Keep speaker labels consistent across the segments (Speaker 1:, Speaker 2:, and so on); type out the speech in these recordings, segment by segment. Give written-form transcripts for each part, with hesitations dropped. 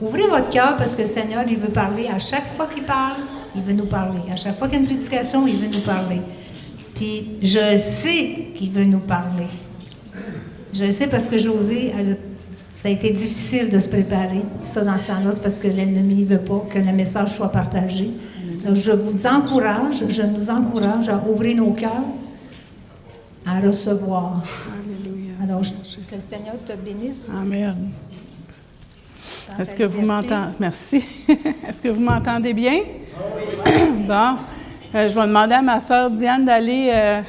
Speaker 1: Ouvrez votre cœur parce que le Seigneur, il veut parler. À chaque fois qu'il parle, il veut nous parler. À chaque fois qu'il y a une prédication, il veut nous parler. Puis je sais qu'il veut nous parler. Je le sais parce que Josée, ça a été difficile de se préparer, ça dans sa noce, parce que l'ennemi ne veut pas que le message soit partagé. Donc, je nous encourage à ouvrir nos cœurs, à recevoir.
Speaker 2: Alléluia.
Speaker 1: Alors, que le Seigneur te bénisse.
Speaker 2: Amen. Est-ce que vous m'entendez? Merci. Est-ce que vous m'entendez bien? Oui. Bon. Je vais demander à ma sœur Diane d'aller...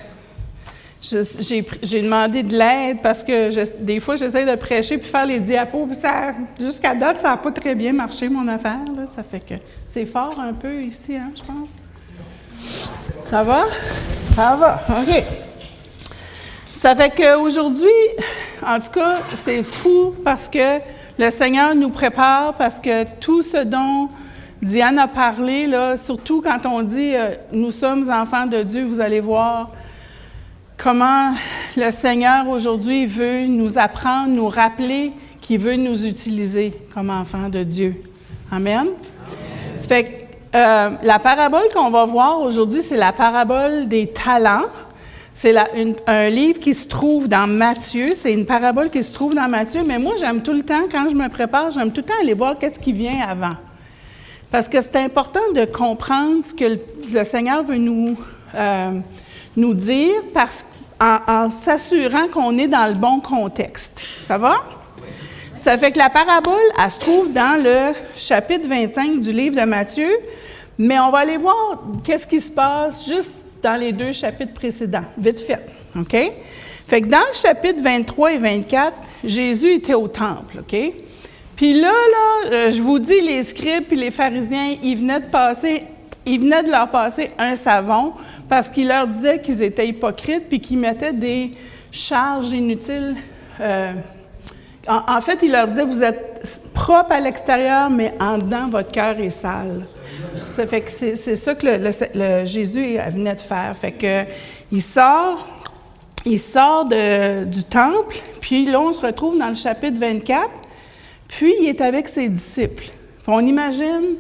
Speaker 2: j'ai demandé de l'aide parce que des fois, j'essaie de prêcher puis faire les diapos. Puis jusqu'à date, ça n'a pas très bien marché, mon affaire. Là. Ça fait que c'est fort un peu ici, hein, je pense. Ça va? Ça va, OK. Ça fait qu'aujourd'hui, en tout cas, c'est fou parce que le Seigneur nous prépare, parce que tout ce dont Diane a parlé, là, surtout quand on dit « Nous sommes enfants de Dieu », vous allez voir comment le Seigneur aujourd'hui veut nous apprendre, nous rappeler qu'il veut nous utiliser comme enfants de Dieu. Amen. Ça fait que la parabole qu'on va voir aujourd'hui, c'est la parabole des talents. C'est un livre qui se trouve dans Matthieu. C'est une parabole qui se trouve dans Matthieu. Mais moi, j'aime tout le temps, quand je me prépare, j'aime tout le temps aller voir qu'est-ce qui vient avant. Parce que c'est important de comprendre ce que le Seigneur veut nous dire en s'assurant qu'on est dans le bon contexte. Ça va? Ça fait que la parabole, elle se trouve dans le chapitre 25 du livre de Matthieu. Mais on va aller voir qu'est-ce qui se passe juste dans les 2 chapitres précédents, vite fait, OK? Fait que dans le chapitre 23 et 24, Jésus était au temple, OK? Puis là, je vous dis, les scribes et les pharisiens, ils venaient de leur passer un savon parce qu'ils leur disaient qu'ils étaient hypocrites puis qu'ils mettaient des charges inutiles. En fait, ils leur disaient, vous êtes propres à l'extérieur, mais en dedans, votre cœur est sale. Ça fait que c'est ça que Jésus venait de faire. Fait que il sort du temple, puis là, on se retrouve dans le chapitre 24, puis il est avec ses disciples. On imagine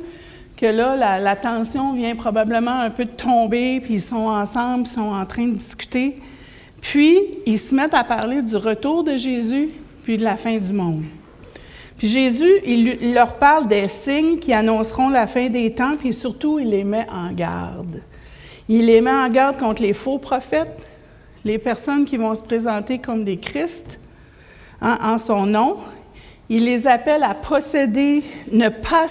Speaker 2: que là, la tension vient probablement un peu de tomber, puis ils sont ensemble, ils sont en train de discuter. Puis, ils se mettent à parler du retour de Jésus, puis de la fin du monde. Puis Jésus, il leur parle des signes qui annonceront la fin des temps, puis surtout, il les met en garde. Il les met en garde contre les faux prophètes, les personnes qui vont se présenter comme des Christ en son nom. Il les appelle à posséder, pas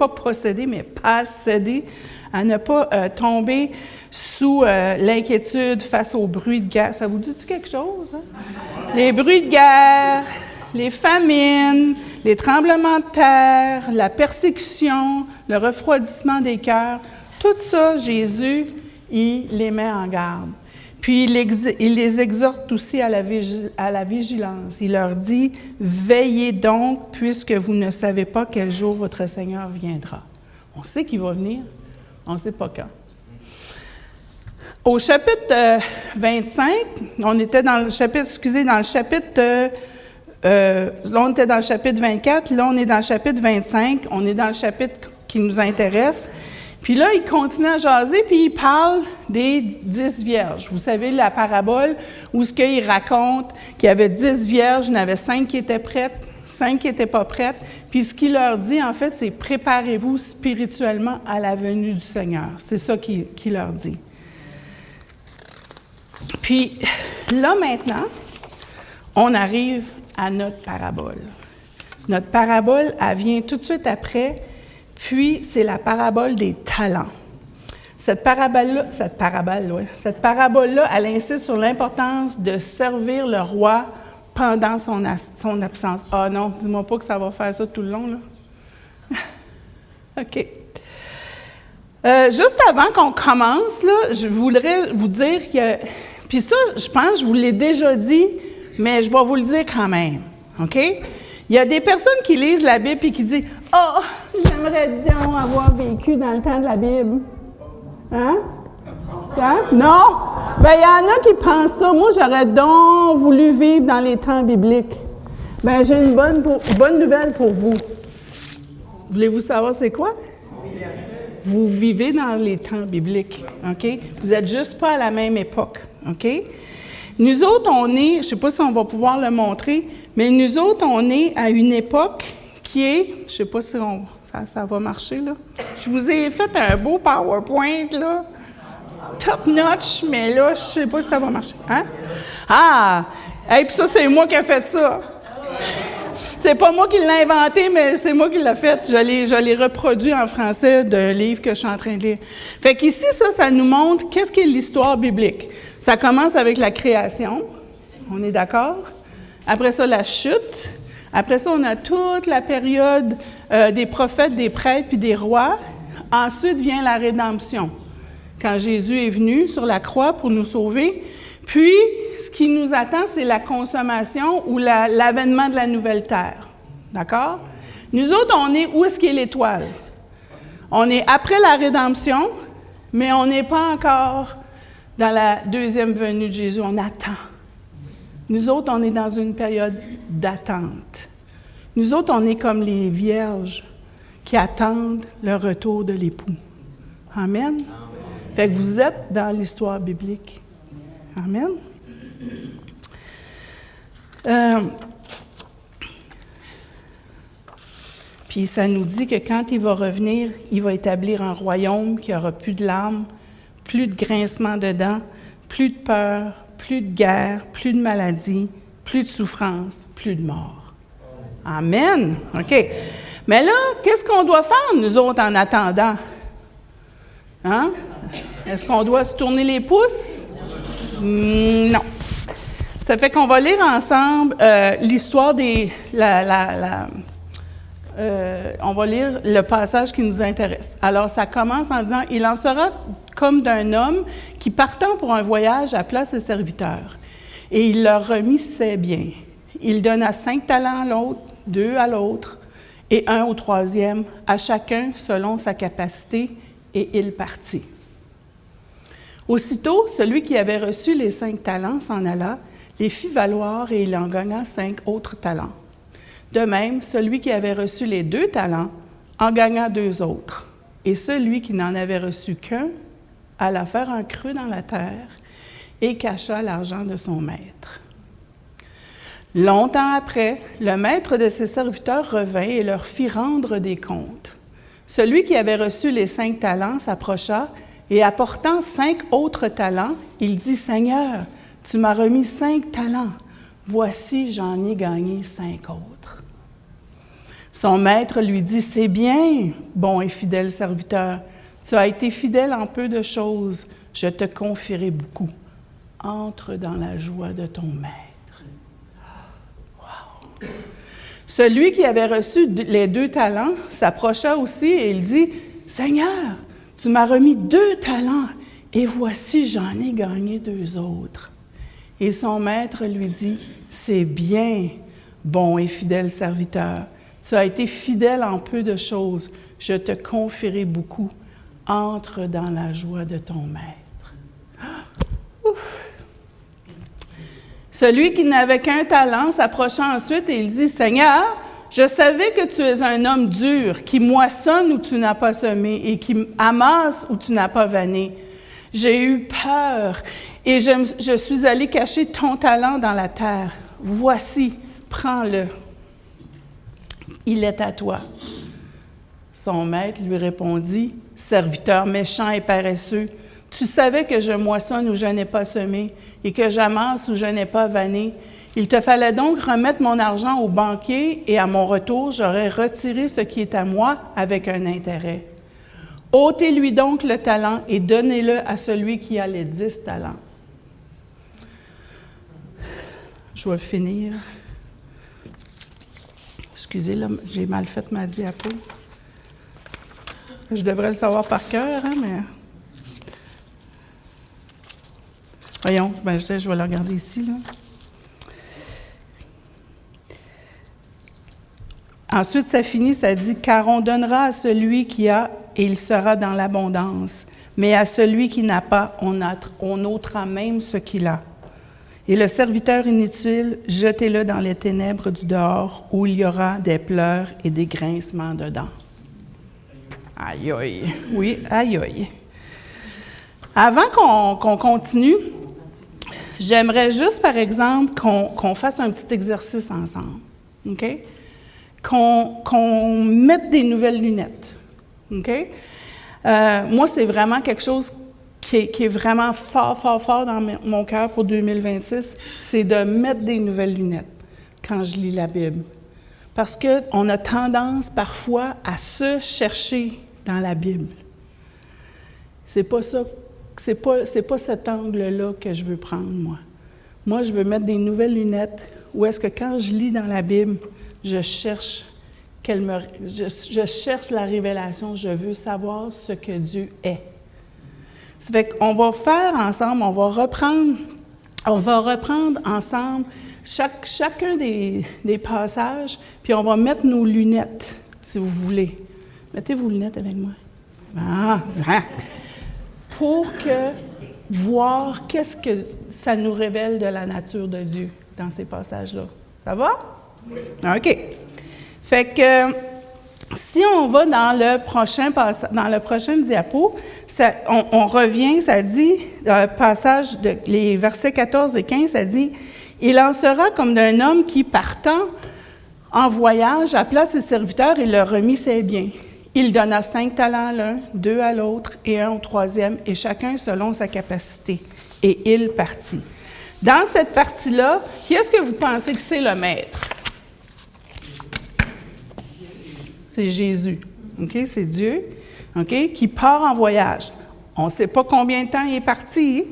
Speaker 2: posséder, mais pas céder, à ne pas tomber sous l'inquiétude face aux bruits de guerre. Ça vous dit quelque chose? Hein? Les bruits de guerre, les famines, les tremblements de terre, la persécution, le refroidissement des cœurs, tout ça, Jésus, il les met en garde. Puis il les exhorte aussi à la vigilance. Il leur dit, « Veillez donc, puisque vous ne savez pas quel jour votre Seigneur viendra. » On sait qu'il va venir, on ne sait pas quand. Au chapitre 25, on était dans le chapitre, là, on était dans le chapitre 24, là, on est dans le chapitre 25, on est dans le chapitre qui nous intéresse. Puis là, il continue à jaser, puis il parle des 10 vierges. Vous savez, la parabole où ce qu'il raconte qu'il y avait 10 vierges, il y en avait 5 qui étaient prêtes, 5 qui n'étaient pas prêtes. Puis ce qu'il leur dit, en fait, c'est « Préparez-vous spirituellement à la venue du Seigneur ». C'est ça qu'il leur dit. Puis là, maintenant, on arrive à notre parabole. Notre parabole, elle vient tout de suite après, puis c'est la parabole des talents. Cette parabole-là, elle insiste sur l'importance de servir le roi pendant son absence. Ah non, dis-moi pas que ça va faire ça tout le long, là. OK. Juste avant qu'on commence, là, je voudrais vous dire que... Puis ça, je pense, je vous l'ai déjà dit, mais je vais vous le dire quand même, OK? Il y a des personnes qui lisent la Bible et qui disent « Ah, oh, j'aimerais donc avoir vécu dans le temps de la Bible. » Hein? Hein? Non? Bien, il y en a qui pensent ça. Moi, j'aurais donc voulu vivre dans les temps bibliques. Bien, j'ai une bonne nouvelle pour vous. Voulez-vous savoir c'est quoi? Vous vivez dans les temps bibliques, OK? Vous n'êtes juste pas à la même époque, OK? Nous autres, on est, je ne sais pas si on va pouvoir le montrer, mais nous autres, on est à une époque qui est, je ne sais pas si ça va marcher, là. Je vous ai fait un beau PowerPoint, là, top notch, mais là, je ne sais pas si ça va marcher. Hein? Ah! Et puis ça, c'est moi qui ai fait ça. C'est pas moi qui l'ai inventé, mais c'est moi qui l'ai fait. Je l'ai reproduit en français d'un livre que je suis en train de lire. Fait qu'ici, ça nous montre qu'est-ce qu'est l'histoire biblique. Ça commence avec la création. On est d'accord? Après ça, la chute. Après ça, on a toute la période des prophètes, des prêtres puis des rois. Ensuite vient la rédemption, quand Jésus est venu sur la croix pour nous sauver. Puis, ce qui nous attend, c'est la consommation ou l'avènement de la nouvelle terre. D'accord? Nous autres, on est où est-ce qu'est l'étoile? On est après la rédemption, mais on n'est pas encore dans la deuxième venue de Jésus. On attend. Nous autres, on est dans une période d'attente. Nous autres, on est comme les vierges qui attendent le retour de l'époux. Amen? Fait que vous êtes dans l'histoire biblique. Amen. Puis ça nous dit que quand il va revenir, il va établir un royaume qui n'aura plus de larmes, plus de grincement de dents, plus de peur, plus de guerre, plus de maladie, plus de souffrance, plus de mort. Amen. OK. Mais là, qu'est-ce qu'on doit faire, nous autres, en attendant? Hein? Est-ce qu'on doit se tourner les pouces? Non. Ça fait qu'on va lire ensemble l'histoire des... on va lire le passage qui nous intéresse. Alors, ça commence en disant « Il en sera comme d'un homme qui, partant pour un voyage, appela ses serviteurs. Et il leur remit ses biens. Il donna 5 talents à l'autre, 2 à l'autre, et 1 au troisième, à chacun selon sa capacité, et il partit. Aussitôt, celui qui avait reçu les 5 talents s'en alla, les fit valoir, et il en gagna 5 autres talents. De même, celui qui avait reçu les 2 talents en gagna 2 autres. Et celui qui n'en avait reçu qu'un alla faire un creux dans la terre et cacha l'argent de son maître. Longtemps après, le maître de ses serviteurs revint et leur fit rendre des comptes. Celui qui avait reçu les 5 talents s'approcha et apportant 5 autres talents, il dit « Seigneur, tu m'as remis 5 talents. Voici, j'en ai gagné 5 autres. » Son maître lui dit « C'est bien, bon et fidèle serviteur. Tu as été fidèle en peu de choses. Je te confierai beaucoup. Entre dans la joie de ton maître. » Wow! Celui qui avait reçu les 2 talents s'approcha aussi et il dit « Seigneur, tu m'as remis 2 talents et voici, j'en ai gagné 2 autres. » Et son maître lui dit « C'est bien, bon et fidèle serviteur. Tu as été fidèle en peu de choses. Je te confierai beaucoup. Entre dans la joie de ton maître. » Ouf. Celui qui n'avait qu'un talent s'approcha ensuite et il dit « Seigneur, je savais que tu es un homme dur, qui moissonne où tu n'as pas semé et qui amasse où tu n'as pas vanné. J'ai eu peur et je suis allé cacher ton talent dans la terre. Voici, prends-le. Il est à toi. » Son maître lui répondit, « Serviteur méchant et paresseux, tu savais que je moissonne où je n'ai pas semé et que j'amasse où je n'ai pas vanné. Il te fallait donc remettre mon argent au banquier et à mon retour, j'aurais retiré ce qui est à moi avec un intérêt. Ôtez-lui donc le talent et donnez-le à celui qui a les 10 talents. » Je vais finir. Excusez, là, j'ai mal fait ma diapo. Je devrais le savoir par cœur, hein, mais... Voyons, je vais le regarder ici, là. Ensuite, ça finit, ça dit « Car on donnera à celui qui a, et il sera dans l'abondance. Mais à celui qui n'a pas, on ôtera même ce qu'il a. Et le serviteur inutile, jetez-le dans les ténèbres du dehors, où il y aura des pleurs et des grincements de dents. Aïe, aïe. Oui, aïe, aïe. Avant qu'on continue, j'aimerais juste, par exemple, qu'on fasse un petit exercice ensemble. OK? Qu'on mette des nouvelles lunettes. OK? Moi, c'est vraiment quelque chose qui est vraiment fort, fort, fort dans mon cœur pour 2026, c'est de mettre des nouvelles lunettes quand je lis la Bible. Parce qu'on a tendance parfois à se chercher dans la Bible. C'est pas ça, c'est pas cet angle-là que je veux prendre, moi. Moi, je veux mettre des nouvelles lunettes où est-ce que quand je lis dans la Bible, je cherche je cherche la révélation, je veux savoir ce que Dieu est. Ça fait qu'on va faire ensemble, on va reprendre ensemble chacun des passages, puis on va mettre nos lunettes, si vous voulez. Mettez vos lunettes avec moi. Pour voir qu'est-ce que ça nous révèle de la nature de Dieu dans ces passages-là. Ça va? Oui. OK. Fait que si on va dans le prochain diapo, on revient, ça dit, dans le passage, les versets 14 et 15, ça dit « Il en sera comme d'un homme qui, partant en voyage, appela ses serviteurs et leur remit ses biens. Il donna 5 talents à l'un, 2 à l'autre et 1 au troisième, et chacun selon sa capacité. Et il partit. » Dans cette partie-là, qui est-ce que vous pensez que c'est le maître? C'est Jésus. OK? C'est Dieu, OK? Qui part en voyage. On ne sait pas combien de temps il est parti,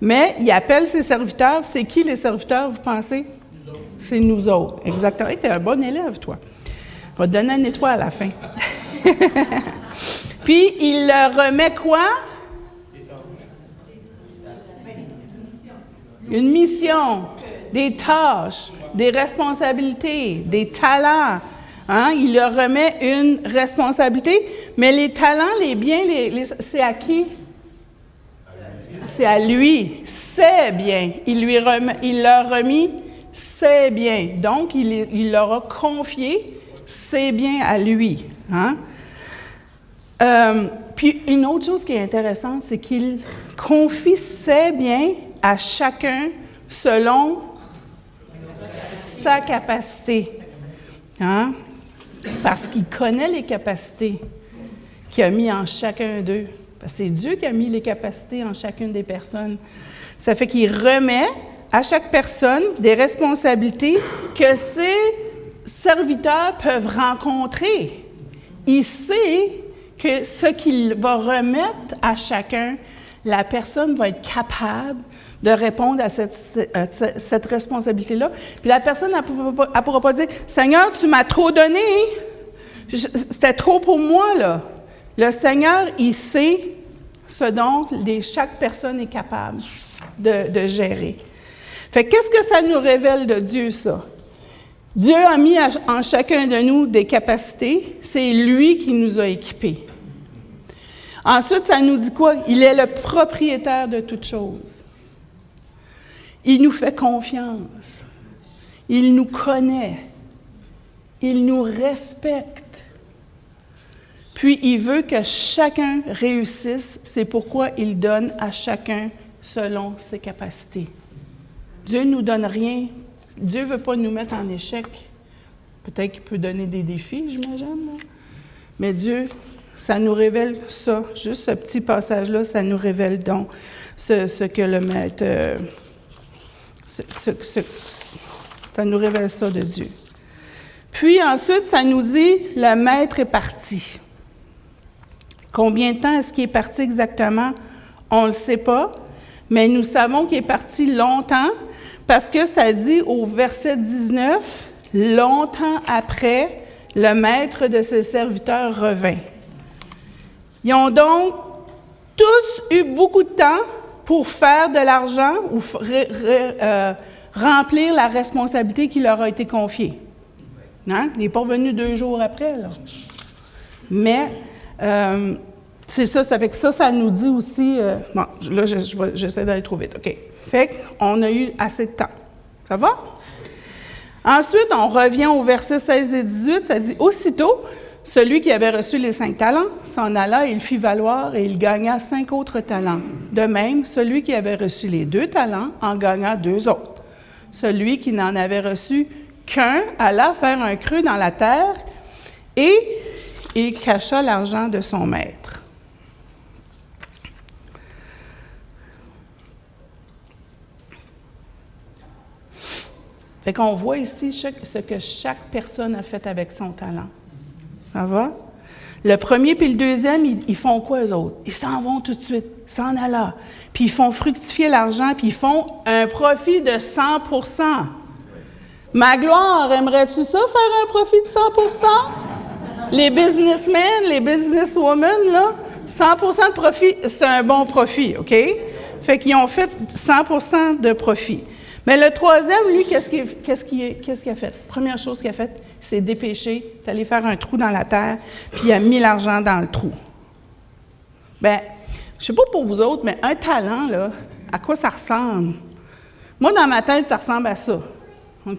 Speaker 2: mais il appelle ses serviteurs. C'est qui les serviteurs, vous pensez? Nous autres. C'est nous autres. Exactement. Hey, tu es un bon élève, toi. On va te donner une étoile à la fin. Puis, il leur remet quoi? Une mission, des tâches, des responsabilités, des talents. Hein? Il leur remet une responsabilité, mais les talents, les biens, c'est à qui? C'est à lui. C'est bien. Il leur remis ses biens. Donc, il leur a confié ses biens à lui. Hein? Puis, une autre chose qui est intéressante, c'est qu'il confie ses biens à chacun selon sa capacité. Hein? Parce qu'il connaît les capacités qu'il a mis en chacun d'eux. Parce que c'est Dieu qui a mis les capacités en chacune des personnes. Ça fait qu'il remet à chaque personne des responsabilités que ses serviteurs peuvent rencontrer. Il sait que ce qu'il va remettre à chacun, la personne va être capable de répondre à cette responsabilité-là. Puis la personne, elle ne pourra pas dire « Seigneur, tu m'as trop donné. C'était trop pour moi, là. » Le Seigneur, il sait ce dont chaque personne est capable de gérer. Fait qu'est-ce que ça nous révèle de Dieu, ça? Dieu a mis en chacun de nous des capacités. C'est lui qui nous a équipés. Ensuite, ça nous dit quoi? Il est le propriétaire de toutes choses. Il nous fait confiance. Il nous connaît. Il nous respecte. Puis, il veut que chacun réussisse. C'est pourquoi il donne à chacun selon ses capacités. Dieu ne nous donne rien. Dieu ne veut pas nous mettre en échec. Peut-être qu'il peut donner des défis, j'imagine. Là. Mais Dieu, ça nous révèle ça. Juste ce petit passage-là, ça nous révèle donc ce que le maître... ça nous révèle ça de Dieu. Puis ensuite, ça nous dit, le maître est parti. Combien de temps est-ce qu'il est parti exactement? On ne le sait pas, mais nous savons qu'il est parti longtemps parce que ça dit au verset 19, « Longtemps après, le maître de ses serviteurs revint. » Ils ont donc tous eu beaucoup de temps pour faire de l'argent ou remplir la responsabilité qui leur a été confiée. Hein? Il n'est pas revenu 2 jours après, là. Mais c'est ça, ça fait que ça nous dit aussi... bon, là, j'essaie d'aller trop vite, OK. Fait qu'on a eu assez de temps. Ça va? Ensuite, on revient au verset 16 et 18. Ça dit « Aussitôt, celui qui avait reçu les 5 talents s'en alla et il fit valoir et il gagna 5 autres talents. De même, celui qui avait reçu les 2 talents en gagna 2 autres. Celui qui n'en avait reçu qu'un alla faire un creux dans la terre et il cacha l'argent de son maître. » Fait qu'on voit ici ce que chaque personne a fait avec son talent. Ça va? Le premier puis le deuxième, ils font quoi, eux autres? Ils s'en vont tout de suite, ils s'en allent là. Puis ils font fructifier l'argent, puis ils font un profit de 100%. Ma gloire, aimerais-tu ça, faire un profit de 100%? Les businessmen, les businesswomen, là, 100% de profit, c'est un bon profit, OK? Fait qu'ils ont fait 100% de profit. Mais le troisième, lui, qu'est-ce qu'il a fait? Première chose qu'il a faite, c'est dépêché, il est allé faire un trou dans la terre, puis il a mis l'argent dans le trou. Bien, je ne sais pas pour vous autres, mais un talent, là, à quoi ça ressemble? Moi, dans ma tête, ça ressemble à ça. OK?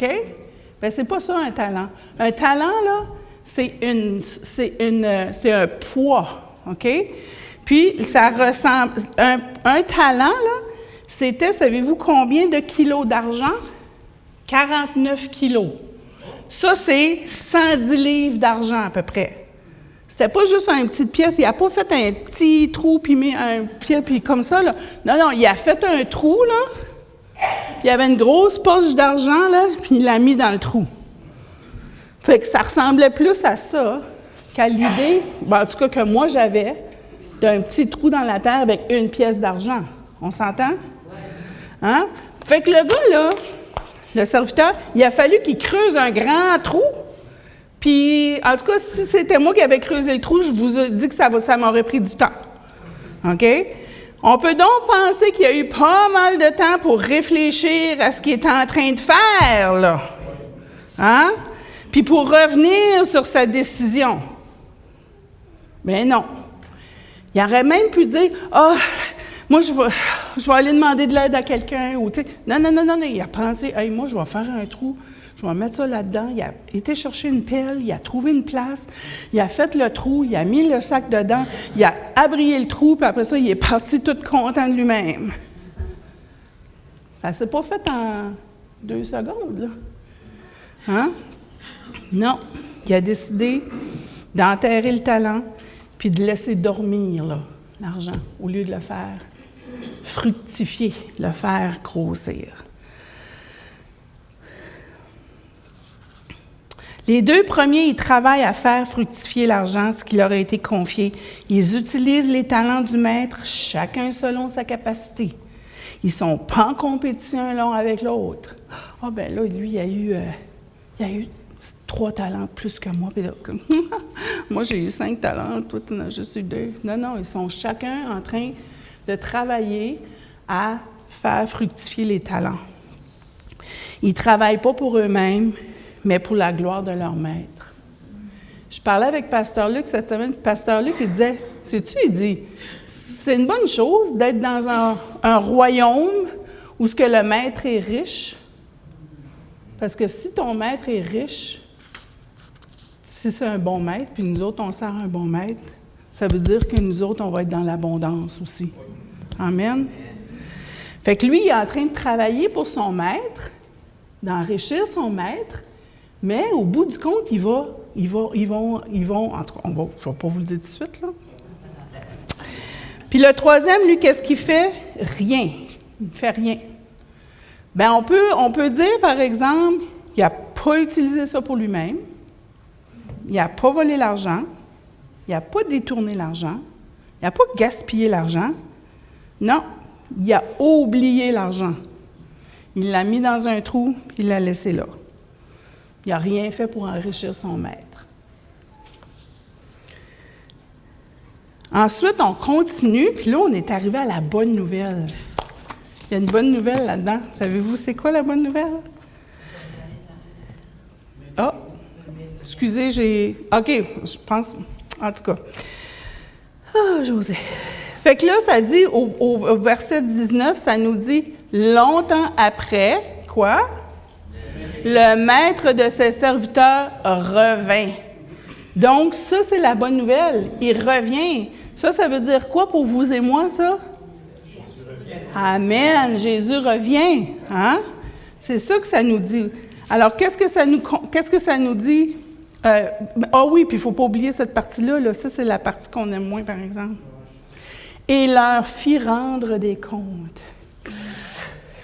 Speaker 2: Bien, c'est pas ça, un talent. Un talent, là, c'est un poids. OK? Puis, ça ressemble... Un talent, là, c'était, savez-vous combien de kilos d'argent? 49 kilos. Ça, c'est 110 livres d'argent à peu près. C'était pas juste une petite pièce. Il n'a pas fait un petit trou puis mis un pied puis comme ça, là. Non, il a fait un trou, là. Il y avait une grosse poche d'argent, là, puis il l'a mis dans le trou. Fait que ça ressemblait plus à ça qu'à l'idée, en tout cas que moi j'avais, d'un petit trou dans la terre avec une pièce d'argent. On s'entend? Hein? Fait que le gars, là, le serviteur, il a fallu qu'il creuse un grand trou. Puis, en tout cas, si c'était moi qui avais creusé le trou, je vous ai dit que ça m'aurait pris du temps. OK? On peut donc penser qu'il y a eu pas mal de temps pour réfléchir à ce qu'il était en train de faire, là. Hein? Puis pour revenir sur sa décision. Mais non. Il aurait même pu dire « Ah, moi, je vais aller demander de l'aide à quelqu'un. » ou tu sais, non, il a pensé « Hey, moi, je vais faire un trou, je vais mettre ça là-dedans. » Il a été chercher une pelle, il a trouvé une place, il a fait le trou, il a mis le sac dedans, il a abrié le trou, puis après ça, il est parti tout content de lui-même. Ça ne s'est pas fait en 2 secondes, là. Hein? Non, il a décidé d'enterrer le talent puis de laisser dormir là, l'argent au lieu de le faire fructifier, le faire grossir. Les 2 premiers, ils travaillent à faire fructifier l'argent, ce qui leur a été confié. Ils utilisent les talents du maître, chacun selon sa capacité. Ils ne sont pas en compétition l'un avec l'autre. Ah, ben là, lui, il a eu 3 talents plus que moi. Puis là, moi, j'ai eu 5 talents, toi, tu en as juste eu 2. Non, ils sont chacun en train de travailler à faire fructifier les talents. Ils ne travaillent pas pour eux-mêmes, mais pour la gloire de leur maître. Je parlais avec Pasteur Luc cette semaine, puis Pasteur Luc, il disait, sais-tu, il dit, c'est une bonne chose d'être dans un royaume où ce que le maître est riche, parce que si ton maître est riche, si c'est un bon maître, puis nous autres, on sert un bon maître, ça veut dire que nous autres, on va être dans l'abondance aussi. Amen. Fait que lui, il est en train de travailler pour son maître, d'enrichir son maître, mais au bout du compte, ils vont, en tout cas, je ne vais pas vous le dire tout de suite, là. Puis le troisième, lui, qu'est-ce qu'il fait? Rien. Il ne fait rien. Bien, on peut dire, par exemple, qu'il n'a pas utilisé ça pour lui-même, il n'a pas volé l'argent, il n'a pas détourné l'argent, il n'a pas gaspillé l'argent. Non, il a oublié l'argent. Il l'a mis dans un trou, puis il l'a laissé là. Il n'a rien fait pour enrichir son maître. Ensuite, on continue, puis là, on est arrivé à la bonne nouvelle. Il y a une bonne nouvelle là-dedans. Savez-vous, c'est quoi la bonne nouvelle? Ah, excusez, OK, je pense, en tout cas. Ah, José. Fait que là, ça dit, au verset 19, ça nous dit, longtemps après, quoi? Le maître de ses serviteurs revint. Donc, ça, c'est la bonne nouvelle. Il revient. Ça veut dire quoi pour vous et moi, ça? Amen. Jésus revient. Hein? C'est ça que ça nous dit. Alors, qu'est-ce que ça nous dit? Oui, puis il ne faut pas oublier cette partie-là. Là. Ça, c'est la partie qu'on aime moins, par exemple. Et leur fit rendre des comptes.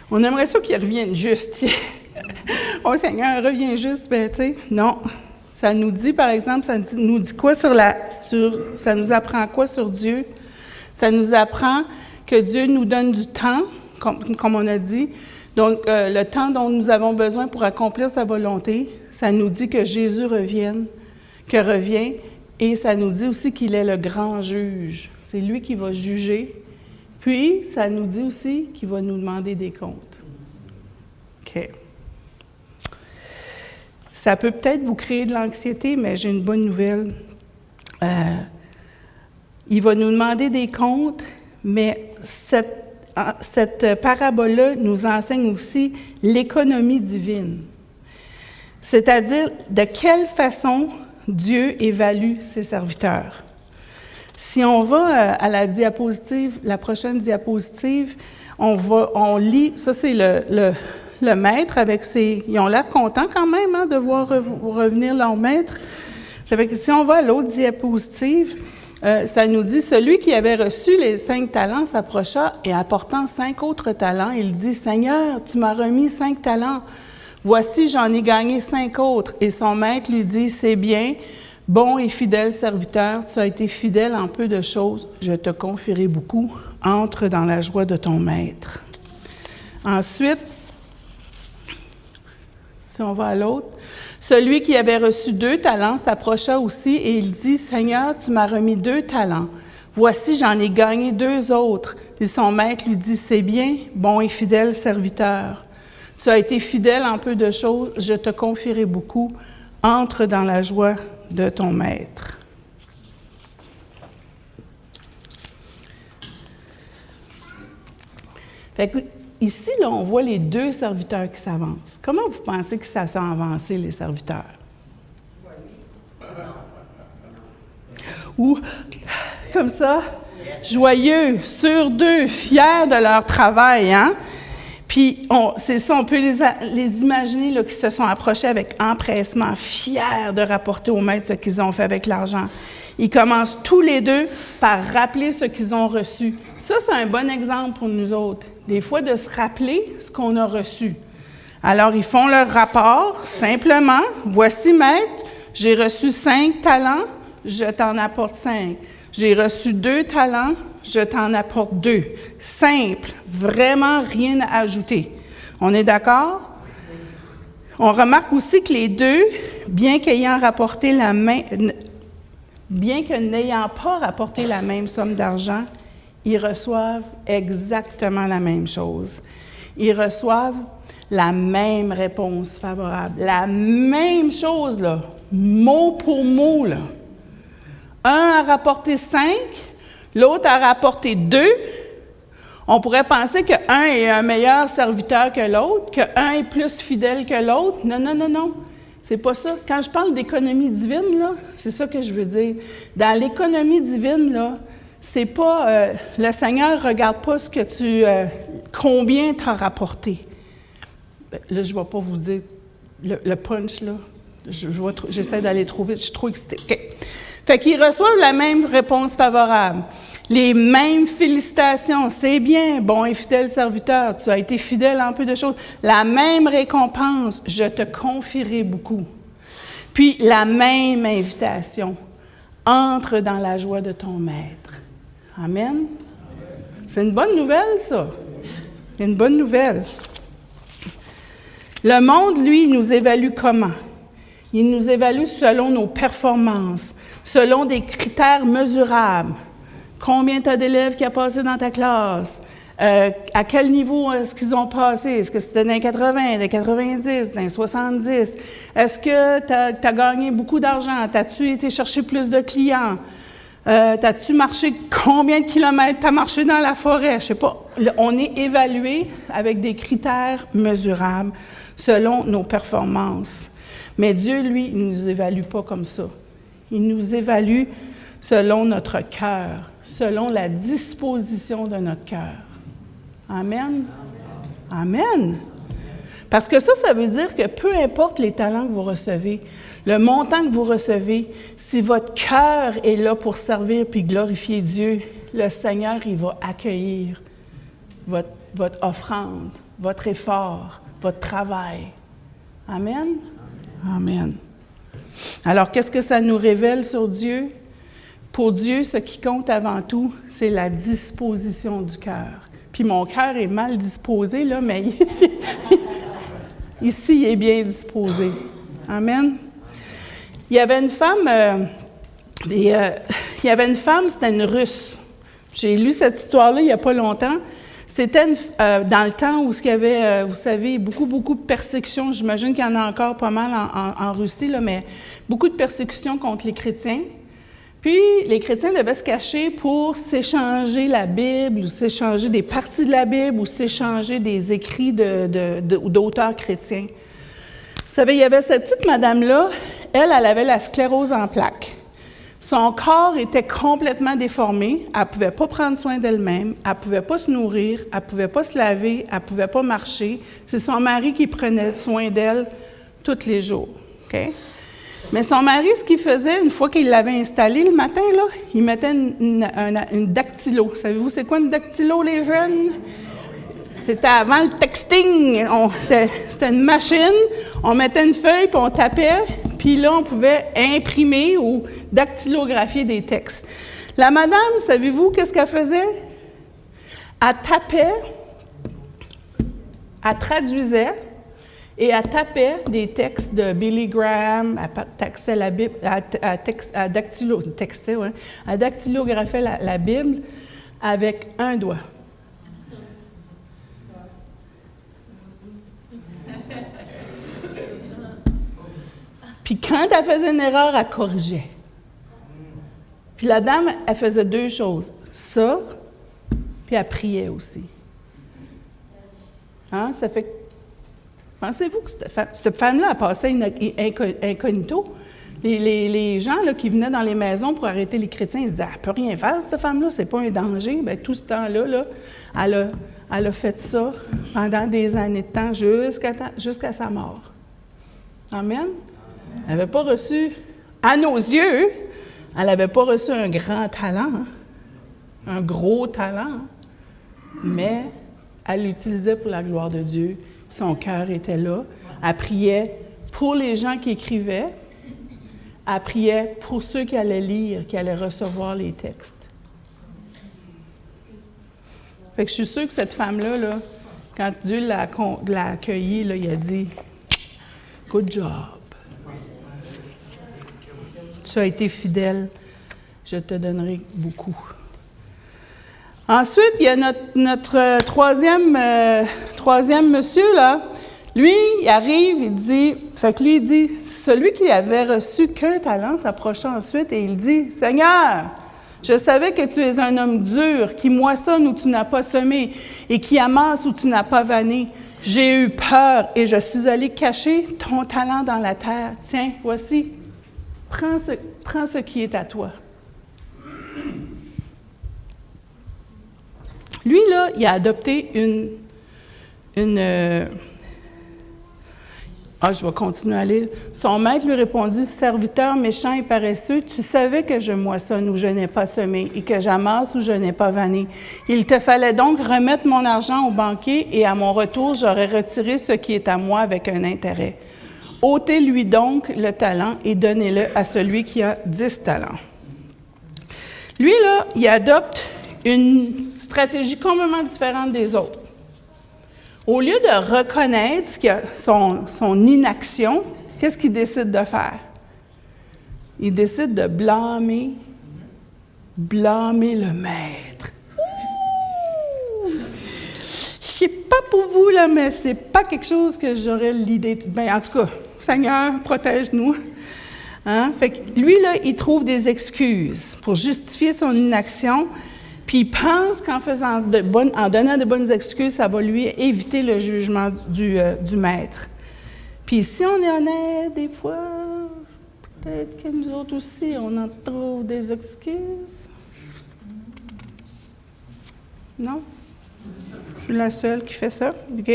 Speaker 2: On aimerait ça qu'ils reviennent juste. Oh Seigneur, reviens juste, ben tu sais. Non. Ça nous dit, par exemple, ça nous dit quoi ça nous apprend quoi sur Dieu? Ça nous apprend que Dieu nous donne du temps, comme on a dit, donc le temps dont nous avons besoin pour accomplir sa volonté. Ça nous dit que Jésus revient, et ça nous dit aussi qu'il est le grand juge. C'est lui qui va juger. Puis, ça nous dit aussi qu'il va nous demander des comptes. OK. Ça peut peut-être vous créer de l'anxiété, mais j'ai une bonne nouvelle. Il va nous demander des comptes, mais cette parabole-là nous enseigne aussi l'économie divine. C'est-à-dire de quelle façon Dieu évalue ses serviteurs. Si on va à la prochaine diapositive, on lit, ça c'est le maître avec ses... Ils ont l'air contents quand même de voir revenir leur maître. Si on va à l'autre diapositive, ça nous dit, celui qui avait reçu les 5 talents s'approcha et apportant 5 autres talents, il dit, « Seigneur, tu m'as remis 5 talents. Voici, j'en ai gagné 5 autres. » Et son maître lui dit, « C'est bien, bon et fidèle serviteur, tu as été fidèle en peu de choses, je te confierai beaucoup. Entre dans la joie de ton maître. » Ensuite, si on va à l'autre, celui qui avait reçu 2 talents s'approcha aussi et il dit, « Seigneur, tu m'as remis 2 talents. Voici, j'en ai gagné 2 autres. » Et son maître lui dit, « C'est bien, bon et fidèle serviteur. Tu as été fidèle en peu de choses, je te confierai beaucoup. Entre dans la joie de ton maître. » Fait que, ici, là, on voit les 2 serviteurs qui s'avancent. Comment vous pensez que ça s'est avancé, les serviteurs? Ou, comme ça, joyeux, sur 2, fiers de leur travail, hein? Puis, c'est ça, on peut les imaginer là, qui se sont approchés avec empressement, fiers de rapporter au maître ce qu'ils ont fait avec l'argent. Ils commencent tous les 2 par rappeler ce qu'ils ont reçu. Ça, c'est un bon exemple pour nous autres. Des fois, de se rappeler ce qu'on a reçu. Alors, ils font leur rapport, simplement. « Voici, maître, j'ai reçu 5 talents, je t'en apporte 5. J'ai reçu 2 talents, je t'en apporte 2. » Simple, vraiment rien à ajouter. On est d'accord? On remarque aussi que les 2, bien que n'ayant pas rapporté la même somme d'argent, ils reçoivent exactement la même chose. Ils reçoivent la même réponse favorable. La même chose, là, mot pour mot, là. Un a rapporté 5, l'autre a rapporté 2. On pourrait penser qu'un est un meilleur serviteur que l'autre, qu'un est plus fidèle que l'autre. Non, non, non, non. C'est pas ça. Quand je parle d'économie divine, là, c'est ça que je veux dire. Dans l'économie divine, là, c'est pas... le Seigneur ne regarde pas ce que combien tu as rapporté. Là, je ne vais pas vous dire le punch, là. J'essaie d'aller trop vite. Je suis trop excitée. OK. Fait qu'ils reçoivent la même réponse favorable. Les mêmes félicitations. C'est bien, bon et fidèle serviteur. Tu as été fidèle en peu de choses. La même récompense. Je te confierai beaucoup. Puis, la même invitation. Entre dans la joie de ton maître. Amen. C'est une bonne nouvelle, ça. C'est une bonne nouvelle. Le monde, lui, nous évalue comment? Il nous évalue selon nos performances, selon des critères mesurables. Combien tu as d'élèves qui ont passé dans ta classe? À quel niveau est-ce qu'ils ont passé? Est-ce que c'était dans les 80, dans 90, dans les 70? Est-ce que tu as gagné beaucoup d'argent? As-tu été chercher plus de clients? T'as-tu marché combien de kilomètres? T'as marché dans la forêt? Je sais pas. On est évalué avec des critères mesurables selon nos performances. Mais Dieu, lui, il ne nous évalue pas comme ça. Il nous évalue selon notre cœur, selon la disposition de notre cœur. Amen? Amen! Parce que ça veut dire que peu importe les talents que vous recevez, le montant que vous recevez, si votre cœur est là pour servir puis glorifier Dieu, le Seigneur, il va accueillir votre offrande, votre effort, votre travail. Amen? Amen. Alors, qu'est-ce que ça nous révèle sur Dieu? Pour Dieu, ce qui compte avant tout, c'est la disposition du cœur. Puis mon cœur est mal disposé, là, mais ici, il est bien disposé. Amen. Il y avait une femme, c'était une Russe. J'ai lu cette histoire-là il n'y a pas longtemps. C'était dans le temps où il y avait, vous savez, beaucoup de persécutions. J'imagine qu'il y en a encore pas mal en Russie, là, mais beaucoup de persécutions contre les chrétiens. Puis, les chrétiens devaient se cacher pour s'échanger la Bible, ou s'échanger des parties de la Bible, ou s'échanger des écrits d'auteurs chrétiens. Vous savez, il y avait cette petite madame-là, elle avait la sclérose en plaques. Son corps était complètement déformé, elle ne pouvait pas prendre soin d'elle-même, elle ne pouvait pas se nourrir, elle ne pouvait pas se laver, elle ne pouvait pas marcher. C'est son mari qui prenait soin d'elle tous les jours. Okay? Mais son mari, ce qu'il faisait, une fois qu'il l'avait installée le matin, là, il mettait une dactylo. Savez-vous c'est quoi une dactylo, les jeunes? C'était avant le texting. C'était une machine, on mettait une feuille, puis on tapait, puis là, on pouvait imprimer ou dactylographier des textes. La madame, savez-vous qu'est-ce qu'elle faisait? Elle tapait, elle traduisait, et elle tapait des textes de Billy Graham, elle textait la Bible, elle dactylographiait la Bible avec un doigt. Puis quand elle faisait une erreur, elle corrigeait. Puis la dame, elle faisait deux choses. Ça, puis elle priait aussi. Hein? Ça fait... Pensez-vous que cette femme-là a passé incognito? Les gens là, qui venaient dans les maisons pour arrêter les chrétiens, ils se disaient « Elle ne peut rien faire, cette femme-là, c'est pas un danger. » Bien, tout ce temps-là, elle a fait ça pendant des années de temps jusqu'à sa mort. Amen? Elle n'avait pas reçu, à nos yeux, elle n'avait pas reçu un grand talent, un gros talent, mais elle l'utilisait pour la gloire de Dieu. Son cœur était là. Elle priait pour les gens qui écrivaient. Elle priait pour ceux qui allaient lire, qui allaient recevoir les textes. Fait que je suis sûre que cette femme-là, là, quand Dieu l'a accueillie, là, il a dit « Good job. Tu as été fidèle. Je te donnerai beaucoup. » Ensuite, il y a notre troisième monsieur, là. Lui, il arrive, il dit, celui qui avait reçu qu'un talent s'approcha ensuite et il dit, « Seigneur, je savais que tu es un homme dur, qui moissonne où tu n'as pas semé et qui amasse où tu n'as pas vanné. J'ai eu peur et je suis allé cacher ton talent dans la terre. Tiens, voici, prends ce qui est à toi. » Lui, là, il a adopté je vais continuer à lire. Son maître lui répondit, « Serviteur méchant et paresseux, tu savais que je moissonne où je n'ai pas semé et que j'amasse où je n'ai pas vanné. Il te fallait donc remettre mon argent au banquier et à mon retour, j'aurais retiré ce qui est à moi avec un intérêt. Ôtez-lui donc le talent et donnez-le à celui qui a 10 talents. » Lui, là, il adopte une stratégie complètement différente des autres. Au lieu de reconnaître son inaction, qu'est-ce qu'il décide de faire? Il décide de blâmer le maître. Ouh! Je sais pas pour vous, là, mais c'est pas quelque chose que j'aurais l'idée... Bien, en tout cas, Seigneur, protège-nous. Hein? Fait que lui, là, il trouve des excuses pour justifier son inaction, puis il pense qu'en en donnant de bonnes excuses, ça va lui éviter le jugement du maître. Puis si on est honnête, des fois, peut-être que nous autres aussi, on en trouve des excuses. Non? Je suis la seule qui fait ça, OK?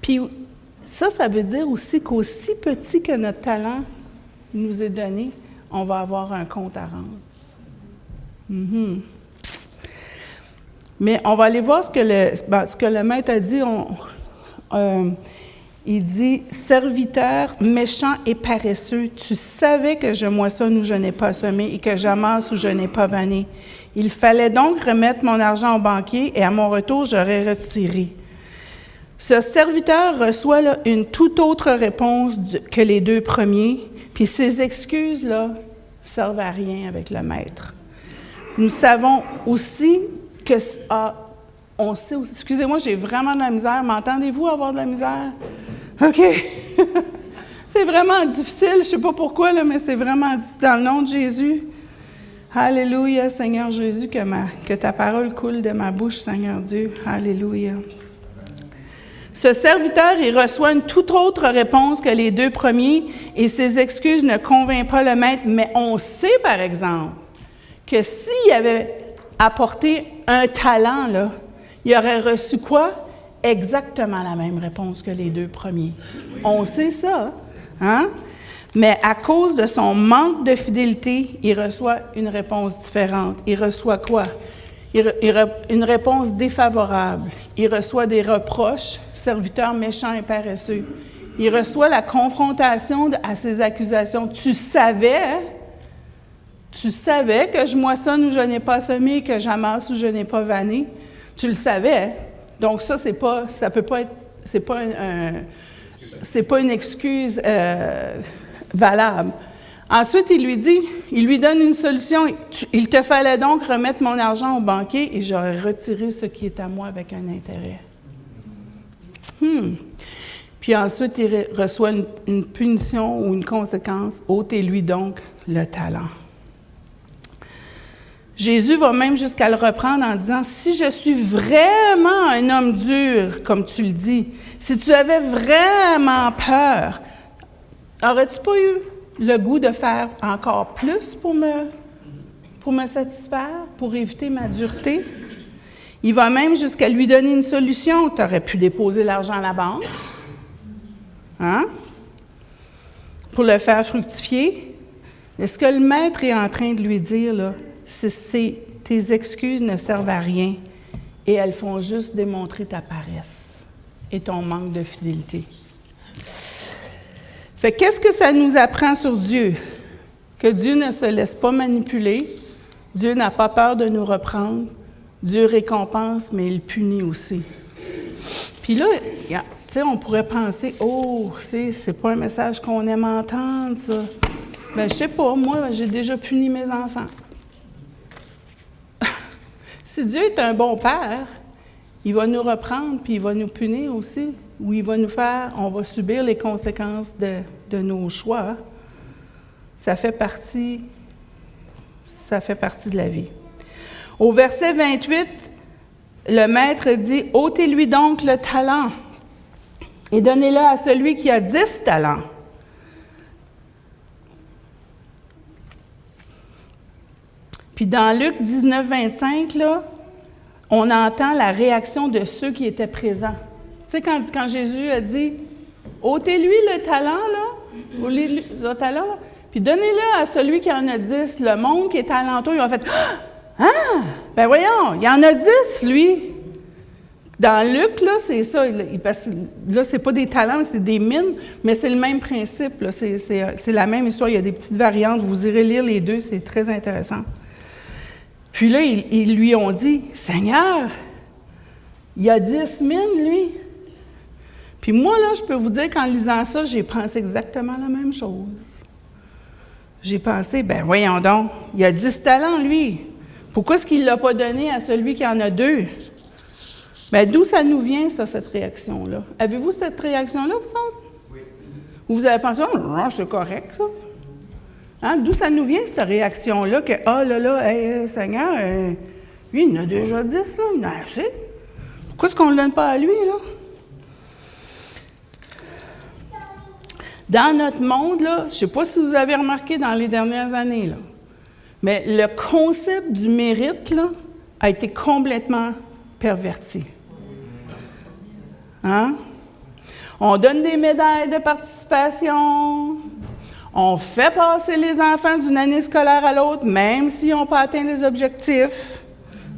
Speaker 2: Puis ça veut dire aussi qu'aussi petit que notre talent nous est donné, on va avoir un compte à rendre. Mm-hmm. Mais on va aller voir ce que le maître a dit. Il dit « Serviteur méchant et paresseux, tu savais que je moissonne où je n'ai pas semé et que j'amasse où je n'ai pas vanné. Il fallait donc remettre mon argent au banquier et à mon retour, j'aurais retiré. » Ce serviteur reçoit là, une toute autre réponse que les deux premiers, puis ces excuses-là servent à rien avec le maître. Nous savons aussi que... on sait aussi... Excusez-moi, j'ai vraiment de la misère. M'entendez-vous avoir de la misère? OK. C'est vraiment difficile. Je ne sais pas pourquoi, là, mais c'est vraiment difficile. Dans le nom de Jésus. Alléluia, Seigneur Jésus, que ta parole coule de ma bouche, Seigneur Dieu. Alléluia. Ce serviteur, il reçoit une toute autre réponse que les deux premiers et ses excuses ne convainquent pas le maître. Mais on sait, par exemple, que s'il avait apporté un talent, là, il aurait reçu quoi? Exactement la même réponse que les deux premiers. On sait ça, hein? Mais à cause de son manque de fidélité, il reçoit une réponse différente. Il reçoit quoi? Une réponse défavorable. Il reçoit des reproches, serviteur méchant et paresseux. Il reçoit la confrontation à ses accusations. Tu savais que je moissonne où je n'ai pas semé, que j'amasse où je n'ai pas vanné. Tu le savais. Donc ça peut pas être, c'est pas une excuse valable. Ensuite, il lui donne une solution. Il te fallait donc remettre mon argent au banquier et j'aurais retiré ce qui est à moi avec un intérêt. Puis ensuite, il reçoit une punition ou une conséquence. Ôtez-lui donc le talent. Jésus va même jusqu'à le reprendre en disant, « Si je suis vraiment un homme dur, comme tu le dis, si tu avais vraiment peur, aurais-tu pas eu le goût de faire encore plus pour me satisfaire, pour éviter ma dureté? » Il va même jusqu'à lui donner une solution. Tu aurais pu déposer l'argent à la banque, hein? Pour le faire fructifier. Mais ce que le maître est en train de lui dire, là, tes excuses ne servent à rien et elles font juste démontrer ta paresse et ton manque de fidélité. Fait qu'est-ce que ça nous apprend sur Dieu? Que Dieu ne se laisse pas manipuler, Dieu n'a pas peur de nous reprendre, Dieu récompense, mais il punit aussi. Puis là, tu sais, on pourrait penser, c'est pas un message qu'on aime entendre, ça. Ben, je sais pas, moi, j'ai déjà puni mes enfants. Si Dieu est un bon père, il va nous reprendre, puis il va nous punir aussi, ou il va on va subir les conséquences de nos choix. Ça fait partie de la vie. Au verset 28, le maître dit, « Ôtez-lui donc le talent et donnez-le à celui qui a 10 talents. » Puis dans Luc 19, 25, là, on entend la réaction de ceux qui étaient présents. Tu sais, quand Jésus a dit « Ôtez-lui le talent, là, le talent, là, puis donnez-le à celui qui en a 10. » Le monde qui est alentour, ils ont fait « Ah! Ben voyons, il y en a 10, lui! » Dans Luc, là, c'est ça. Parce que là, c'est pas des talents, c'est des mines, mais c'est le même principe. Là, c'est la même histoire. Il y a des petites variantes. Vous irez lire les deux, c'est très intéressant. Puis là, ils lui ont dit, « Seigneur, il y a 10 mines, lui. » Puis moi, là, je peux vous dire qu'en lisant ça, j'ai pensé exactement la même chose. J'ai pensé, ben voyons donc, il y a 10 talents, lui. Pourquoi est-ce qu'il ne l'a pas donné à celui qui en a 2? Bien, d'où ça nous vient, ça, cette réaction-là? Avez-vous cette réaction-là, vous autres? Oui. Ou vous avez pensé, oh, non, c'est correct, ça. Hein? D'où ça nous vient, cette réaction-là, que, hey, Seigneur, lui, il en a déjà 10, là, il en a assez. Pourquoi est-ce qu'on ne le donne pas à lui, là? Dans notre monde, là, je ne sais pas si vous avez remarqué dans les dernières années, là, mais le concept du mérite, là, a été complètement perverti. Hein? On donne des médailles de participation, on fait passer les enfants d'une année scolaire à l'autre, même s'ils n'ont pas atteint les objectifs.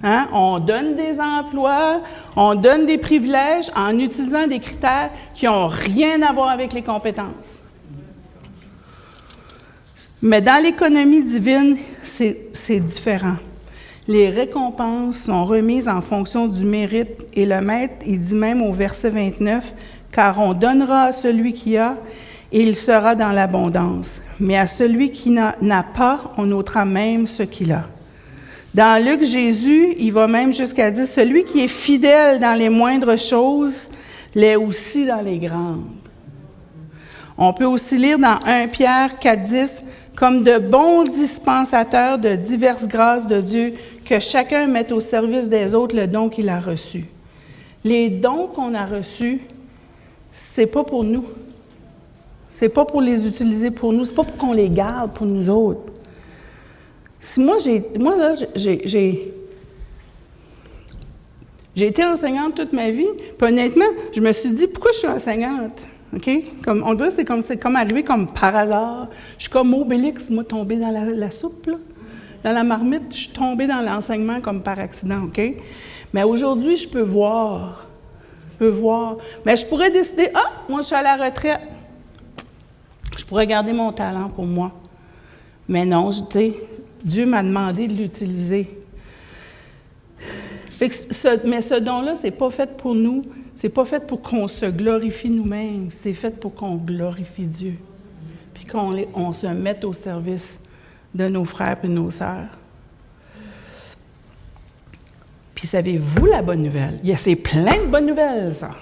Speaker 2: Hein? On donne des emplois, on donne des privilèges en utilisant des critères qui n'ont rien à voir avec les compétences. Mais dans l'économie divine, c'est différent. Les récompenses sont remises en fonction du mérite et le Maître, il dit même au verset 29, « Car on donnera à celui qui a, et il sera dans l'abondance. Mais à celui qui n'a pas, on ôtera même ce qu'il a. » Dans Luc, Jésus, il va même jusqu'à dire, « Celui qui est fidèle dans les moindres choses, l'est aussi dans les grandes. » On peut aussi lire dans 1 Pierre 4,10, « Comme de bons dispensateurs de diverses grâces de Dieu, que chacun mette au service des autres le don qu'il a reçu. » Les dons qu'on a reçus, c'est pas pour nous. C'est pas pour les utiliser pour nous. C'est pas pour qu'on les garde pour nous autres. Si j'ai été enseignante toute ma vie, puis honnêtement, je me suis dit, pourquoi je suis enseignante? OK? Comme, on dirait que c'est comme arrivé comme par hasard. Je suis comme Obélix, moi, tombée dans la soupe, là. Dans la marmite, je suis tombée dans l'enseignement comme par accident, OK? Mais aujourd'hui, je peux voir. Mais je pourrais décider, moi, je suis à la retraite. Je pourrais garder mon talent pour moi. Mais non, tu sais, Dieu m'a demandé de l'utiliser. Mais ce don-là, c'est pas fait pour nous. C'est pas fait pour qu'on se glorifie nous-mêmes. C'est fait pour qu'on glorifie Dieu. Puis qu'on se mette au service de nos frères et de nos sœurs. Puis savez-vous la bonne nouvelle? C'est plein de bonnes nouvelles, ça.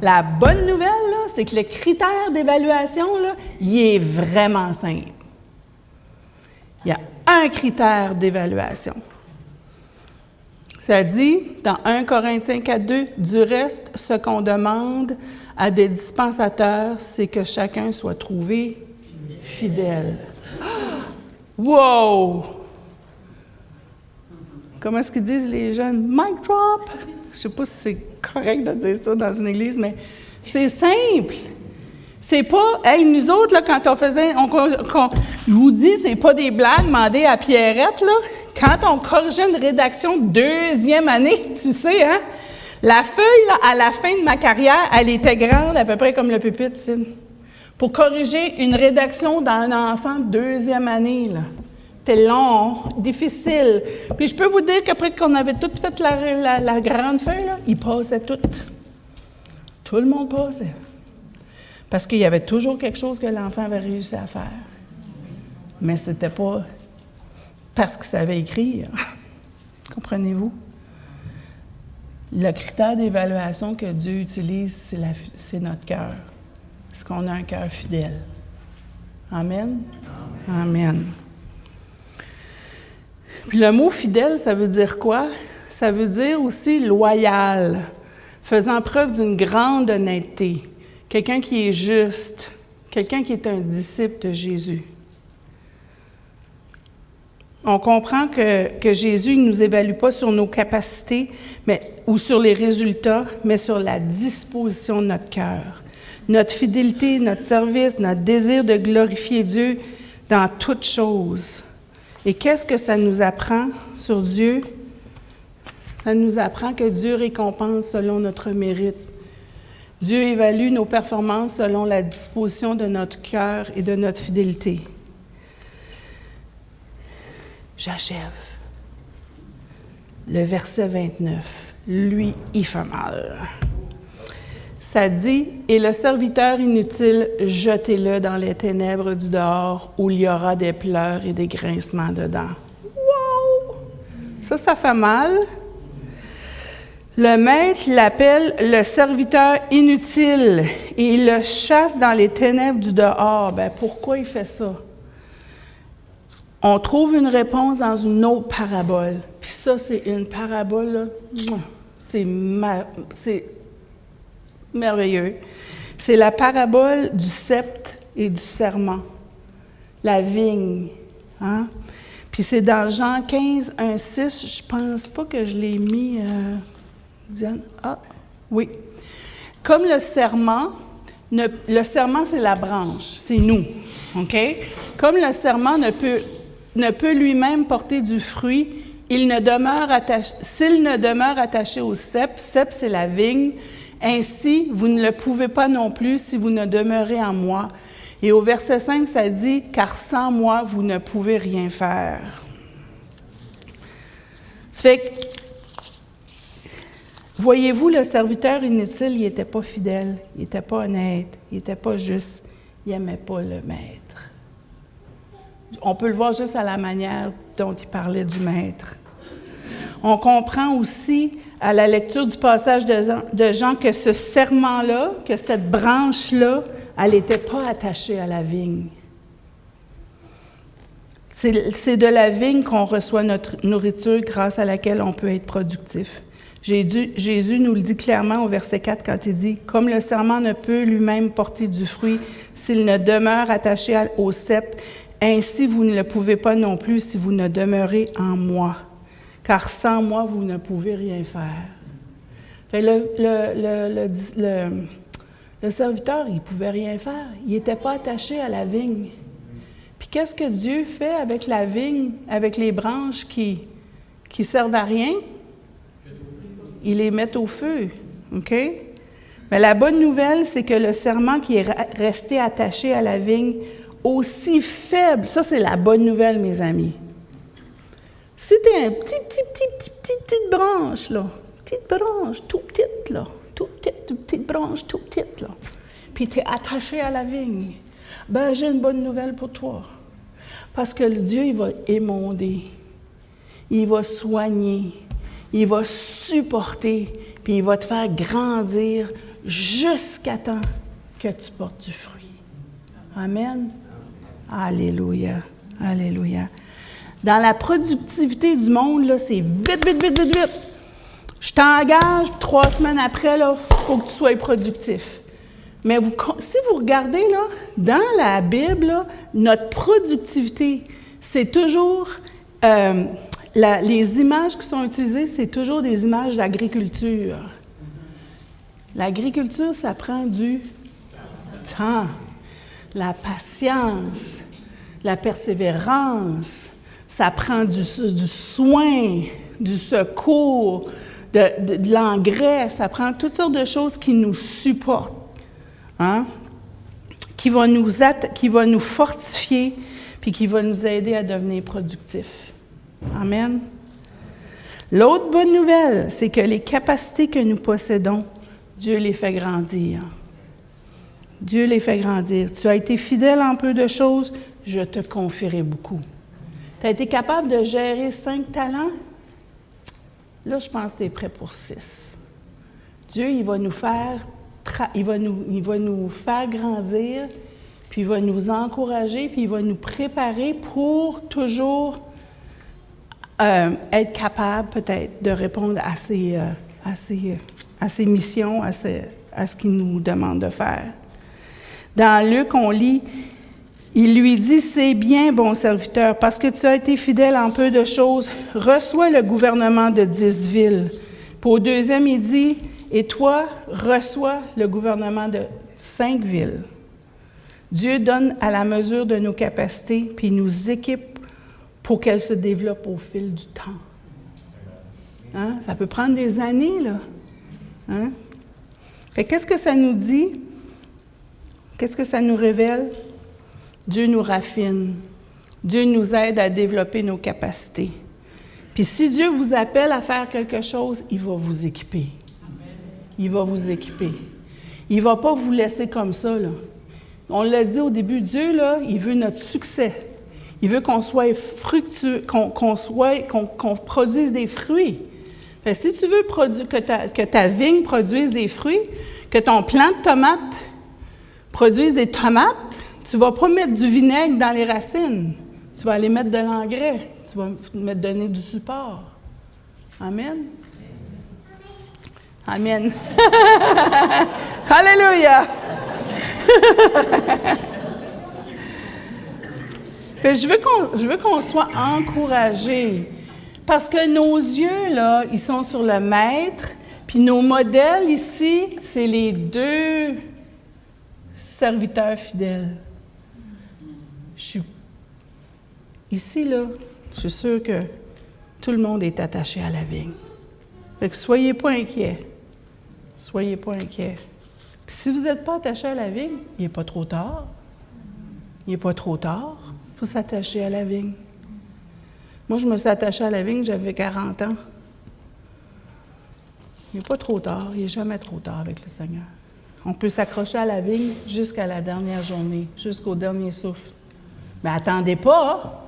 Speaker 2: La bonne nouvelle, là, c'est que le critère d'évaluation, là, il est vraiment simple. Il y a un critère d'évaluation. Ça dit, dans 1 Corinthiens 4,2, « Du reste, ce qu'on demande à des dispensateurs, c'est que chacun soit trouvé fidèle. » Wow! Comment est-ce qu'ils disent les jeunes? Mic drop! Je ne sais pas si c'est correct de dire ça dans une église, mais c'est simple. C'est pas, nous autres, là, quand on faisait, je vous dis, c'est pas des blagues, demandez à Pierrette, là, quand on corrigeait une rédaction de 2e année, tu sais, hein, la feuille, là, à la fin de ma carrière, elle était grande, à peu près comme le pupitre, tu sais, pour corriger une rédaction d'un enfant de 2e année, là. C'était long, difficile. Puis je peux vous dire qu'après qu'on avait tout fait la grande feuille, là, il passait tout. Tout le monde passait. Parce qu'il y avait toujours quelque chose que l'enfant avait réussi à faire. Mais ce n'était pas parce qu'il savait écrire. Comprenez-vous? Le critère d'évaluation que Dieu utilise, c'est notre cœur. Est-ce qu'on a un cœur fidèle? Amen? Amen. Puis le mot « fidèle », ça veut dire quoi? Ça veut dire aussi « loyal », faisant preuve d'une grande honnêteté. Quelqu'un qui est juste, quelqu'un qui est un disciple de Jésus. On comprend que Jésus ne nous évalue pas sur nos capacités ou sur les résultats, mais sur la disposition de notre cœur. Notre fidélité, notre service, notre désir de glorifier Dieu dans toutes choses. Et qu'est-ce que ça nous apprend sur Dieu? Ça nous apprend que Dieu récompense selon notre mérite. Dieu évalue nos performances selon la disposition de notre cœur et de notre fidélité. J'achève. Le verset 29. Lui, il fait mal. Ça dit, « Et le serviteur inutile, jetez-le dans les ténèbres du dehors, où il y aura des pleurs et des grincements dedans. » Wow! Ça fait mal. Le maître l'appelle le serviteur inutile et il le chasse dans les ténèbres du dehors. Ben, pourquoi il fait ça? On trouve une réponse dans une autre parabole. Puis ça, c'est une parabole, là, c'est merveilleux. C'est la parabole du sceptre et du serment. La vigne. Hein? Puis c'est dans Jean 15, 1, 6. Je pense pas que je l'ai mis... Diane? Ah, oui. Comme le serment, c'est la branche, c'est nous, OK? Comme le serment ne peut lui-même porter du fruit, s'il ne demeure attaché au cep, c'est la vigne, ainsi vous ne le pouvez pas non plus si vous ne demeurez en moi. Et au verset 5, ça dit, « Car sans moi, vous ne pouvez rien faire. » Ça fait que, voyez-vous, le serviteur inutile, il n'était pas fidèle, il n'était pas honnête, il n'était pas juste, il n'aimait pas le maître. On peut le voir juste à la manière dont il parlait du maître. On comprend aussi, à la lecture du passage de Jean, que ce serment-là, que cette branche-là, elle n'était pas attachée à la vigne. C'est de la vigne qu'on reçoit notre nourriture grâce à laquelle on peut être productif. Jésus nous le dit clairement au verset 4 quand il dit « Comme le serment ne peut lui-même porter du fruit s'il ne demeure attaché au cep, ainsi vous ne le pouvez pas non plus si vous ne demeurez en moi. Car sans moi, vous ne pouvez rien faire. » Fait le serviteur, il ne pouvait rien faire. Il n'était pas attaché à la vigne. Puis qu'est-ce que Dieu fait avec la vigne, avec les branches qui servent à rien? Il les met au feu, OK? Mais la bonne nouvelle, c'est que le serment qui est resté attaché à la vigne, aussi faible, ça c'est la bonne nouvelle, mes amis. Si tu es un petite branche, là, tout petite, là, petite branche, tout petite, là, puis tu es attaché à la vigne, ben j'ai une bonne nouvelle pour toi. Parce que le Dieu, il va émonder, il va soigner, il va supporter, puis il va te faire grandir jusqu'à temps que tu portes du fruit. Amen. Alléluia. Alléluia. Dans la productivité du monde, là, c'est vite. Je t'engage, 3 semaines après, il faut que tu sois productif. Mais si vous regardez, là, dans la Bible, là, notre productivité, c'est toujours... les images qui sont utilisées, c'est toujours des images d'agriculture. L'agriculture, ça prend du temps, la patience, la persévérance, ça prend du soin, du secours, de l'engrais, ça prend toutes sortes de choses qui nous supportent, hein? qui va nous fortifier, puis qui va nous aider à devenir productifs. Amen. L'autre bonne nouvelle, c'est que les capacités que nous possédons, Dieu les fait grandir. Dieu les fait grandir. Tu as été fidèle en peu de choses, je te confierai beaucoup. Tu as été capable de gérer 5 talents? Là, je pense que tu es prêt pour 6. Dieu, il va nous faire grandir, puis il va nous encourager, puis il va nous préparer pour toujours être capable peut-être de répondre à ses missions, à ce qu'il nous demande de faire. Dans Luc, on lit, il lui dit, « C'est bien, bon serviteur, parce que tu as été fidèle en peu de choses, reçois le gouvernement de 10 villes. » Puis au deuxième, il dit, « Et toi, reçois le gouvernement de 5 villes. » Dieu donne à la mesure de nos capacités, puis il nous équipe pour qu'elles se développent au fil du temps. Hein? Ça peut prendre des années, là. Hein? Fait qu'est-ce que ça nous dit? Qu'est-ce que ça nous révèle? Dieu nous raffine. Dieu nous aide à développer nos capacités. Puis si Dieu vous appelle à faire quelque chose, il va vous équiper. Il va vous équiper. Il ne va pas vous laisser comme ça, là. On l'a dit au début, Dieu, là, il veut notre succès. Il veut qu'on soit fructueux, qu'on produise des fruits. Fait que si tu veux que ta vigne produise des fruits, que ton plant de tomates produise des tomates, tu ne vas pas mettre du vinaigre dans les racines. Tu vas aller mettre de l'engrais. Tu vas me donner du support. Amen. Amen. Alléluia. Je veux qu'on soit encouragés. Parce que nos yeux, là, ils sont sur le maître. Puis nos modèles ici, c'est les 2 serviteurs fidèles. Ici, là, je suis sûre que tout le monde est attaché à la vigne. Fait que soyez pas inquiets. Soyez pas inquiets. Puis si vous n'êtes pas attaché à la vigne, il n'est pas trop tard. Il n'est pas trop tard pour s'attacher à la vigne. Moi, je me suis attachée à la vigne, j'avais 40 ans. Il n'est pas trop tard, il n'est jamais trop tard avec le Seigneur. On peut s'accrocher à la vigne jusqu'à la dernière journée, jusqu'au dernier souffle. Mais attendez pas,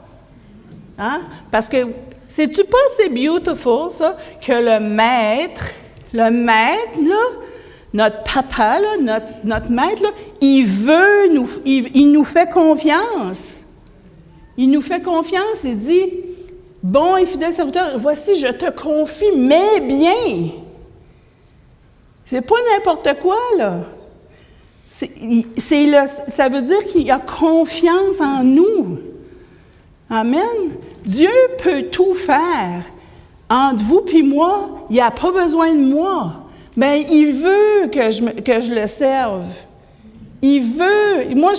Speaker 2: hein? Parce que, sais-tu pas, c'est beautiful, ça, que le maître, là, notre papa, là, notre maître, là, il nous fait confiance. Il nous fait confiance, il dit, « Bon et fidèle serviteur, voici, je te confie mes biens. » C'est pas n'importe quoi, là. Ça veut dire qu'il a confiance en nous. Amen. Dieu peut tout faire. Entre vous et moi, il n'a pas besoin de moi. Mais il veut que je le serve. Il veut. Moi,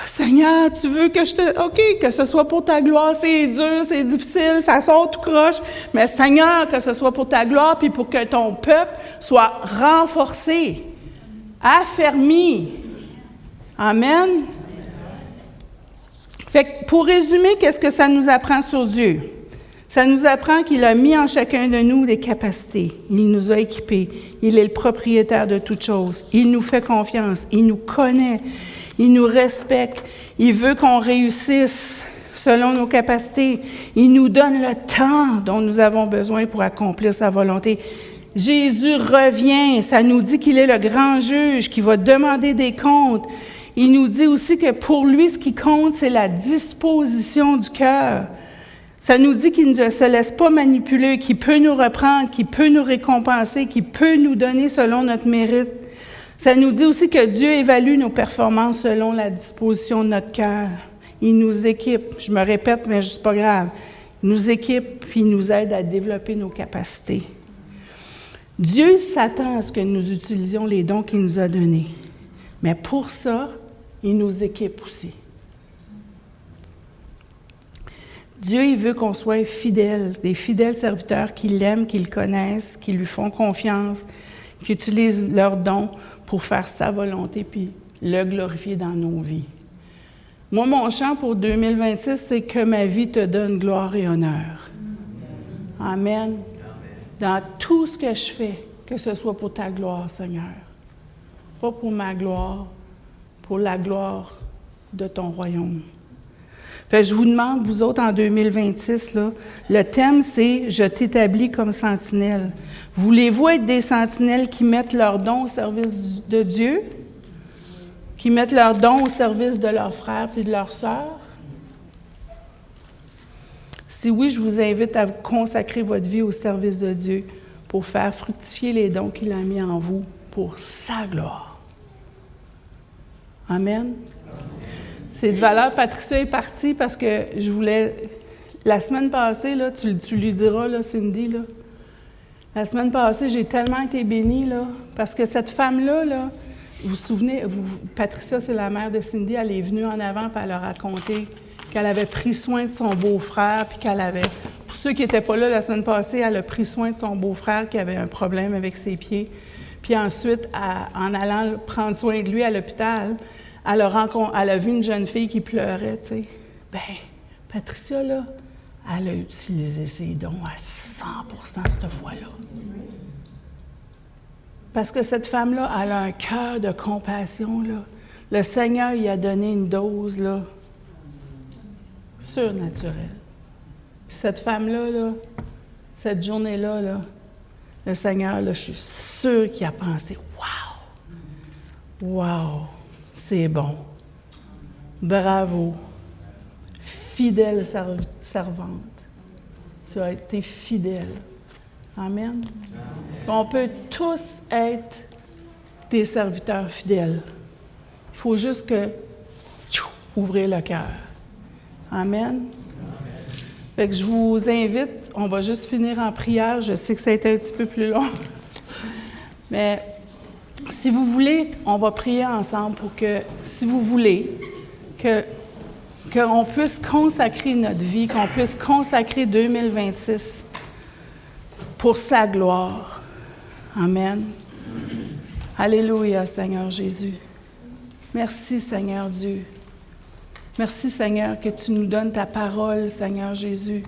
Speaker 2: Seigneur, tu veux que je te... OK, que ce soit pour ta gloire, c'est dur, c'est difficile, ça sort tout croche. Mais Seigneur, que ce soit pour ta gloire, puis pour que ton peuple soit renforcé, affermi. Amen. Fait que pour résumer, qu'est-ce que ça nous apprend sur Dieu? Ça nous apprend qu'il a mis en chacun de nous des capacités. Il nous a équipés. Il est le propriétaire de toutes choses. Il nous fait confiance. Il nous connaît. Il nous respecte. Il veut qu'on réussisse selon nos capacités. Il nous donne le temps dont nous avons besoin pour accomplir sa volonté. Jésus revient. Ça nous dit qu'il est le grand juge qui va demander des comptes. Il nous dit aussi que pour lui, ce qui compte, c'est la disposition du cœur. Ça nous dit qu'il ne se laisse pas manipuler, qu'il peut nous reprendre, qu'il peut nous récompenser, qu'il peut nous donner selon notre mérite. Ça nous dit aussi que Dieu évalue nos performances selon la disposition de notre cœur. Il nous équipe, je me répète, mais c'est pas grave. Il nous équipe puis il nous aide à développer nos capacités. Dieu s'attend à ce que nous utilisions les dons qu'il nous a donnés. Mais pour ça, il nous équipe aussi. Dieu, il veut qu'on soit fidèles, des fidèles serviteurs qui l'aiment, qui le connaissent, qui lui font confiance, qui utilisent leurs dons pour faire sa volonté puis le glorifier dans nos vies. Moi, mon chant pour 2026, c'est que ma vie te donne gloire et honneur. Amen. Dans tout ce que je fais, que ce soit pour ta gloire, Seigneur. Pas pour ma gloire, pour la gloire de ton royaume. Fait que je vous demande, vous autres, en 2026, là, le thème, c'est « Je t'établis comme sentinelle ». Voulez-vous être des sentinelles qui mettent leurs dons au service de Dieu? Qui mettent leurs dons au service de leurs frères et de leurs sœurs? Si oui, je vous invite à consacrer votre vie au service de Dieu pour faire fructifier les dons qu'il a mis en vous pour sa gloire. Amen. C'est de valeur. Patricia est partie parce que je voulais... La semaine passée, là, tu lui diras, là, Cindy, là, la semaine passée, j'ai tellement été bénie, là, parce que cette femme-là, là, vous vous souvenez, Patricia, c'est la mère de Cindy, elle est venue en avant et elle a raconté qu'elle avait pris soin de son beau-frère, puis qu'elle avait... Pour ceux qui n'étaient pas là la semaine passée, elle a pris soin de son beau-frère qui avait un problème avec ses pieds. Puis ensuite, en allant prendre soin de lui à l'hôpital, elle a vu une jeune fille qui pleurait, tu sais. Bien, Patricia, là, elle a utilisé ses dons à 100% cette fois-là. Parce que cette femme-là, elle a un cœur de compassion, là. Le Seigneur lui a donné une dose, là, surnaturelle. Puis cette femme-là, là, cette journée-là, là, le Seigneur, là, je suis sûre qu'il a pensé « Wow! Wow! C'est bon! Bravo! Fidèle servante! Tu as été fidèle. » Amen. On peut tous être des serviteurs fidèles. Il faut juste ouvrir le cœur. Amen. Fait que je vous invite, on va juste finir en prière. Je sais que ça a été un petit peu plus long. Mais si vous voulez, on va prier ensemble pour que, si vous voulez, qu'on puisse consacrer notre vie, qu'on puisse consacrer 2026 pour sa gloire. Amen. Alléluia, Seigneur Jésus. Merci, Seigneur Dieu. Merci, Seigneur, que tu nous donnes ta parole, Seigneur Jésus,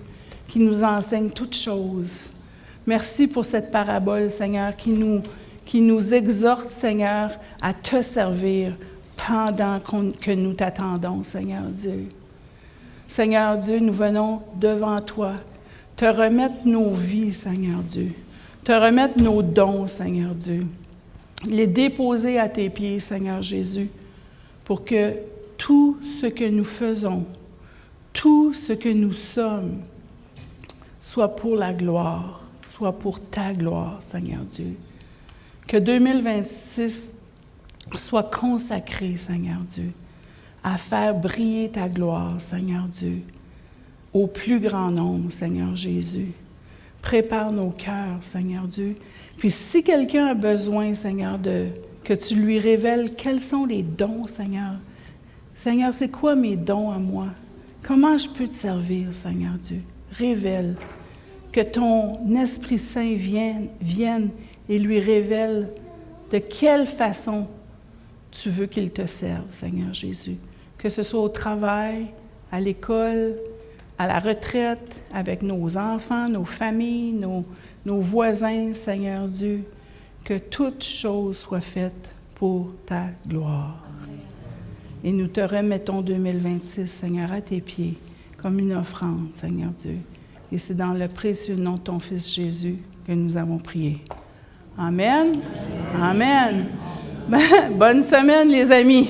Speaker 2: qui nous enseigne toutes choses. Merci pour cette parabole, Seigneur, qui nous exhorte, Seigneur, à te servir pendant que nous t'attendons, Seigneur Dieu. Seigneur Dieu, nous venons devant toi, te remettre nos vies, Seigneur Dieu, te remettre nos dons, Seigneur Dieu, les déposer à tes pieds, Seigneur Jésus, pour que tout ce que nous faisons, tout ce que nous sommes, soit pour la gloire, soit pour ta gloire, Seigneur Dieu. Que 2026 soit consacré, Seigneur Dieu, à faire briller ta gloire, Seigneur Dieu, au plus grand nombre, Seigneur Jésus. Prépare nos cœurs, Seigneur Dieu. Puis si quelqu'un a besoin, Seigneur, que tu lui révèles quels sont les dons, Seigneur. Seigneur, c'est quoi mes dons à moi? Comment je peux te servir, Seigneur Dieu? Révèle. Que ton Esprit Saint vienne et lui révèle de quelle façon tu veux qu'il te serve, Seigneur Jésus. Que ce soit au travail, à l'école, à la retraite, avec nos enfants, nos familles, nos voisins, Seigneur Dieu. Que toutes choses soient faites pour ta gloire. Et nous te remettons 2026, Seigneur, à tes pieds, comme une offrande, Seigneur Dieu. Et c'est dans le précieux nom de ton Fils Jésus que nous avons prié. Amen. Amen. Bonne semaine, les amis.